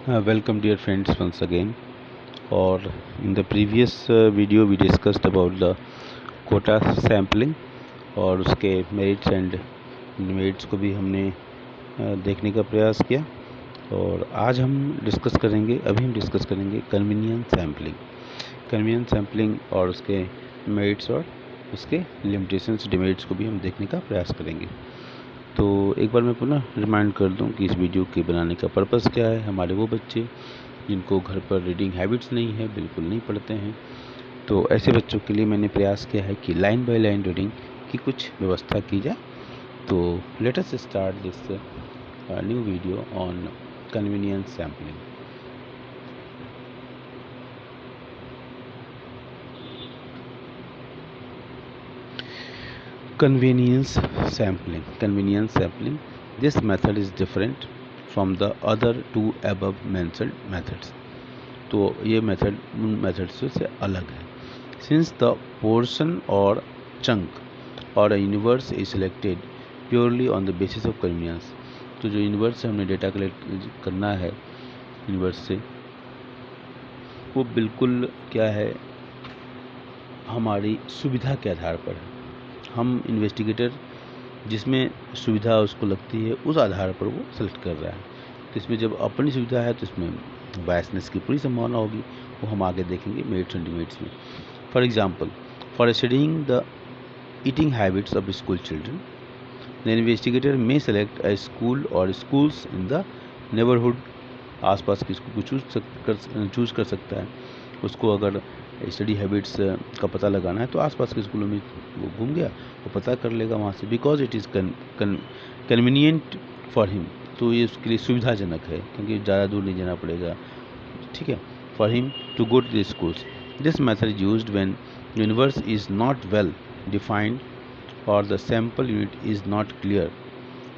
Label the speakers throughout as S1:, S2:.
S1: Welcome dear friends once again. Or in the previous video we discussed about the quota sampling और उसके merits and demerits को भी हमने देखने का प्रयास किया। और आज हम डिस्कस करेंगे कन्वीनियंस सैम्पलिंग और उसके मेरिट्स और उसके लिमिटेशंस डिमेरिट्स को भी हम देखने का प्रयास करेंगे। तो एक बार मैं पुनः रिमाइंड कर दूं कि इस वीडियो के बनाने का पर्पस क्या है। हमारे वो बच्चे जिनको घर पर रीडिंग हैबिट्स नहीं है, बिल्कुल नहीं पढ़ते हैं, तो ऐसे बच्चों के लिए मैंने प्रयास किया है कि लाइन बाय लाइन रीडिंग की कुछ व्यवस्था की जाए। तो let us start this new video on convenience sampling. Convenience sampling. This method is different from the other two above mentioned methods. तो ये मेथड उन मेथड्स से अलग है। Since the portion or chunk or a universe is selected purely on the basis of convenience, तो जो universe से हमने डेटा कलेक्ट करना है यूनिवर्स से, वो बिल्कुल क्या है, हमारी सुविधा के आधार पर है। हम इन्वेस्टिगेटर जिसमें सुविधा उसको लगती है उस आधार पर वो सेलेक्ट कर रहा है। तो इसमें जब अपनी सुविधा है तो इसमें बायसनेस की पूरी संभावना होगी, वो हम आगे देखेंगे मेरिट्स एंड डिमेरिट्स में। For example, for studying the eating habits of school children, the investigator may select a school और स्कूल्स इन द नेबरहुड। आसपास के स्कूल को चूज कर सकता है। उसको अगर स्टडी हैबिट्स का पता लगाना है तो आसपास के स्कूलों में वो घूम गया, वो पता कर लेगा वहाँ से, because it is convenient for him. तो ये उसके लिए सुविधाजनक है क्योंकि ज़्यादा दूर नहीं जाना पड़ेगा, ठीक है, for him to go to the schools. This method is used when universe is not well defined और the sample unit is not clear.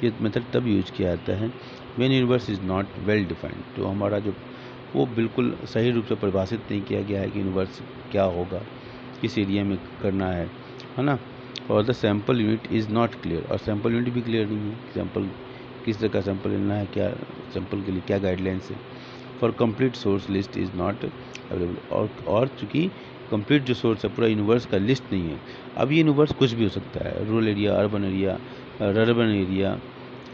S1: ये मेथड तब यूज किया जाता है when universe is not well defined, तो हमारा जो वो बिल्कुल सही रूप से परिभाषित नहीं किया गया है कि यूनिवर्स क्या होगा, किस एरिया में करना है ना। और the sample unit is not clear, और सैम्पल यूनिट भी क्लियर नहीं है। सैम्पल किस तरह का सैम्पल लेना है, क्या सैम्पल के लिए क्या गाइडलाइंस है। For complete source list is not available, और चूँकि कंप्लीट जो सोर्स है पूरा यूनिवर्स का लिस्ट नहीं है। अब ये यूनिवर्स कुछ भी हो सकता है, rural area, urban area, rurban area,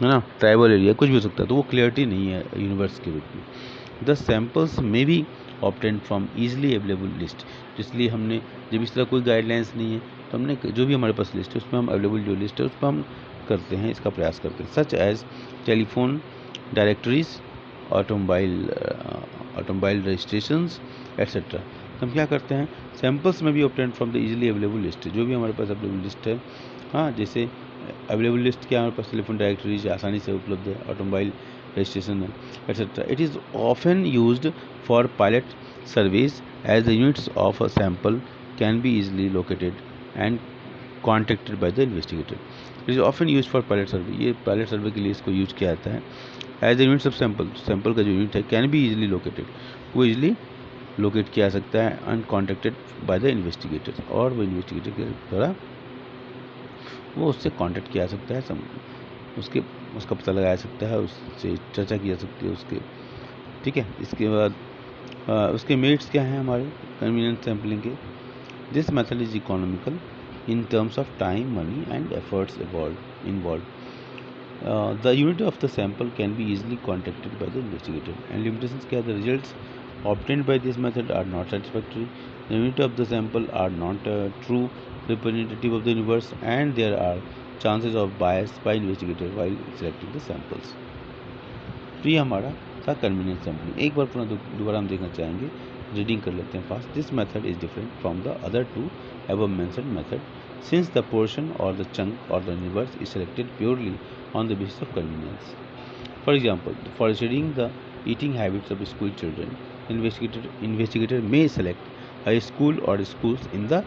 S1: है ना, ट्राइबल एरिया, कुछ भी हो सकता है। तो वो क्लियरिटी नहीं है यूनिवर्स के रूप में। The samples may be obtained from easily available list, इसलिए हमने जब इस तरह कोई गाइडलाइंस नहीं है तो हमने जो भी हमारे पास लिस्ट है उसमें हम अवेलेबल जो लिस्ट है उस पर हम करते हैं, इसका प्रयास करते हैं। Such as telephone directories, automobile registrations etcetera. हम क्या करते हैं, सैम्पल्स में भी obtained from the easily available list, जो भी हमारे पास अवेलेबल लिस्ट है। हाँ, जैसे अवेलेबल लिस्ट क्या हमारे पास, टेलीफोन डायरेक्टरीज आसानी से उपलब्ध है, automobile registration etc. It is often used for pilot surveys as the units of a sample can be easily located and contacted by the investigator. It is often used for pilot survey, ये pilot survey के लिए इसको use किया जाता है। as the units of sample का जो unit है can be easily located, वो easily लोकेट किया जा सकता है, and contacted by the investigator, और वो इन्वेस्टिगेटर के द्वारा वो उससे कॉन्टेक्ट किया जा सकता है, उसका पता लगाया सकता है, उससे चर्चा की जा सकती है उसके, ठीक है। इसके बाद उसके मेरिट्स क्या हैं हमारे कन्वीनियंस सैम्पलिंग के। This method is economical in terms of time, money and efforts involve. The unit of the sample can be easily contacted by the investigator. And limitations क्या है, the results obtained by this method are not satisfactory. The unit of the sample are not true representative of the universe, and there are chances of bias by investigator while selecting the samples. तो ये हमारा था convenience sampling. एक बार पुनः दोबारा हम देखना चाहेंगे, रीडिंग कर लेते हैं fast. This method is different from the other two above mentioned method since the portion or the chunk or the universe is selected purely on the basis of convenience. For example, for studying the eating habits of school children, investigator may select a school or schools in the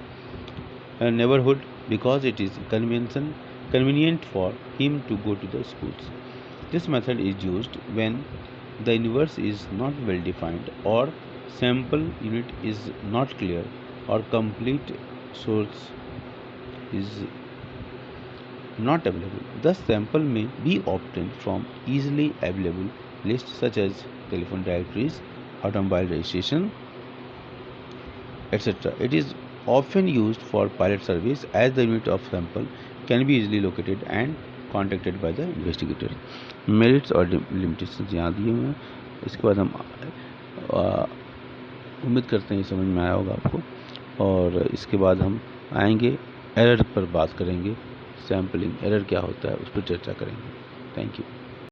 S1: neighborhood because it is convenient for him to go to the schools. This method is used when the universe is not well defined or sample unit is not clear or complete source is not available. Thus, sample may be obtained from easily available lists such as telephone directories, automobile registration, etc. It is often used for pilot service as the unit of sample can be easily located and contacted by the investigator. Merits और limitations यहाँ दिए हुए हैं. इसके बाद हम उम्मीद करते हैं समझ में आया होगा आपको, और इसके बाद हम आएंगे एरर पर बात करेंगे. सैम्पलिंग एरर क्या होता है उस पर चर्चा करेंगे. Thank you.